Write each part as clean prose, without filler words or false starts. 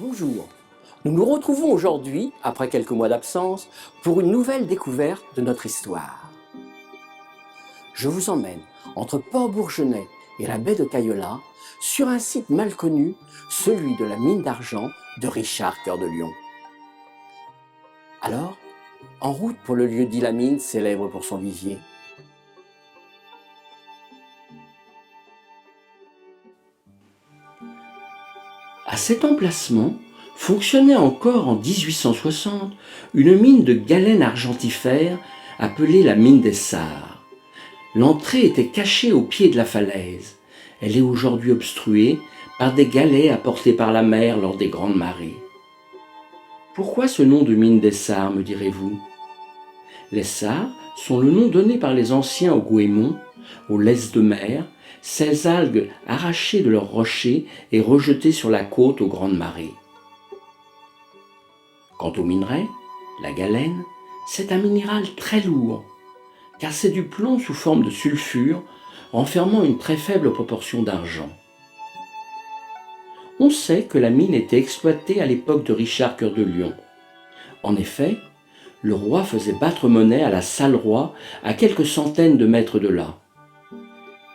Bonjour, nous nous retrouvons aujourd'hui, après quelques mois d'absence, pour une nouvelle découverte de notre histoire. Je vous emmène entre Port-Bourgenais et la baie de Cayola, sur un site mal connu, celui de la mine d'argent de Richard Cœur de Lion. Alors, en route pour le lieu-dit la mine, célèbre pour son vivier. À cet emplacement fonctionnait encore en 1860 une mine de galène argentifère appelée la mine des Sarres. L'entrée était cachée au pied de la falaise. Elle est aujourd'hui obstruée par des galets apportés par la mer lors des grandes marées. Pourquoi ce nom de mine des Sarres, me direz-vous? Les Sarres sont le nom donné par les anciens au goémon, aux laisses de mer, ces algues arrachées de leurs rochers et rejetées sur la côte aux grandes marées. Quant au minerai, la galène, c'est un minéral très lourd, car c'est du plomb sous forme de sulfure, renfermant une très faible proportion d'argent. On sait que la mine était exploitée à l'époque de Richard Cœur de Lion. En effet, le roi faisait battre monnaie à la salle roi à quelques centaines de mètres de là.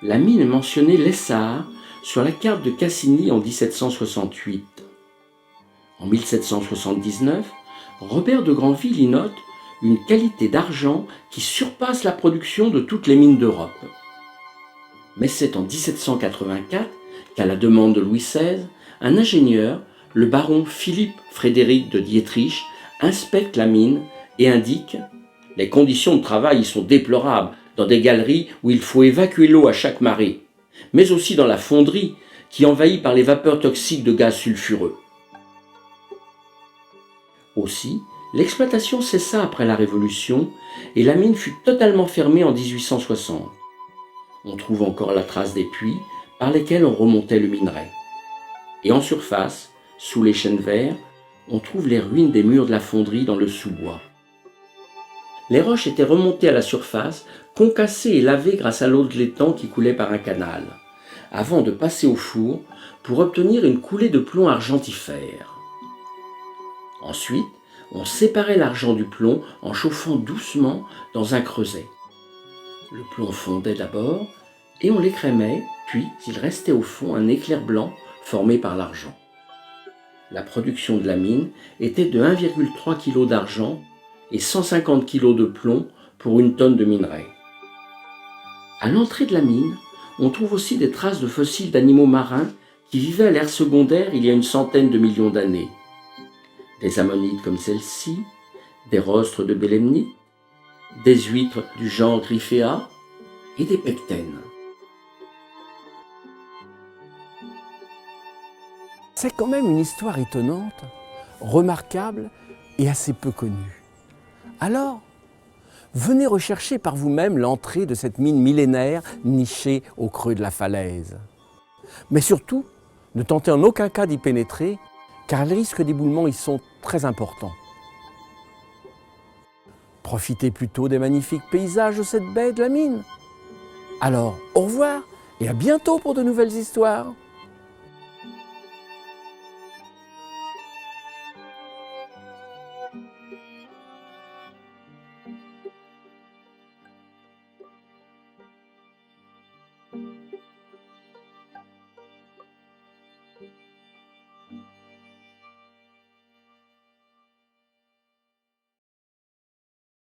La mine est mentionnée Les Sarres sur la carte de Cassini en 1768. En 1779, Robert de Granville y note une qualité d'argent qui surpasse la production de toutes les mines d'Europe. Mais c'est en 1784 qu'à la demande de Louis XVI, un ingénieur, le baron Philippe Frédéric de Dietrich, inspecte la mine et indique « Les conditions de travail y sont déplorables dans des galeries où il faut évacuer l'eau à chaque marée, mais aussi dans la fonderie qui envahit par les vapeurs toxiques de gaz sulfureux. » Aussi, l'exploitation cessa après la Révolution et la mine fut totalement fermée en 1860. On trouve encore la trace des puits par lesquels on remontait le minerai. Et en surface, sous les chênes verts, on trouve les ruines des murs de la fonderie dans le sous-bois. Les roches étaient remontées à la surface, concassées et lavées grâce à l'eau de l'étang qui coulait par un canal, avant de passer au four pour obtenir une coulée de plomb argentifère. Ensuite, on séparait l'argent du plomb en chauffant doucement dans un creuset. Le plomb fondait d'abord et on l'écrémait, puis il restait au fond un éclair blanc formé par l'argent. La production de la mine était de 1,3 kg d'argent et 150 kg de plomb pour une tonne de minerai. À l'entrée de la mine, on trouve aussi des traces de fossiles d'animaux marins qui vivaient à l'ère secondaire il y a une centaine de millions d'années. Des ammonites comme celle-ci, des rostres de bélemnites, des huîtres du genre Gryphea et des pectènes. C'est quand même une histoire étonnante, remarquable et assez peu connue. Alors, venez rechercher par vous-même l'entrée de cette mine millénaire nichée au creux de la falaise. Mais surtout, ne tentez en aucun cas d'y pénétrer, car les risques d'éboulement y sont très importants. Profitez plutôt des magnifiques paysages de cette baie de la mine. Alors, au revoir et à bientôt pour de nouvelles histoires.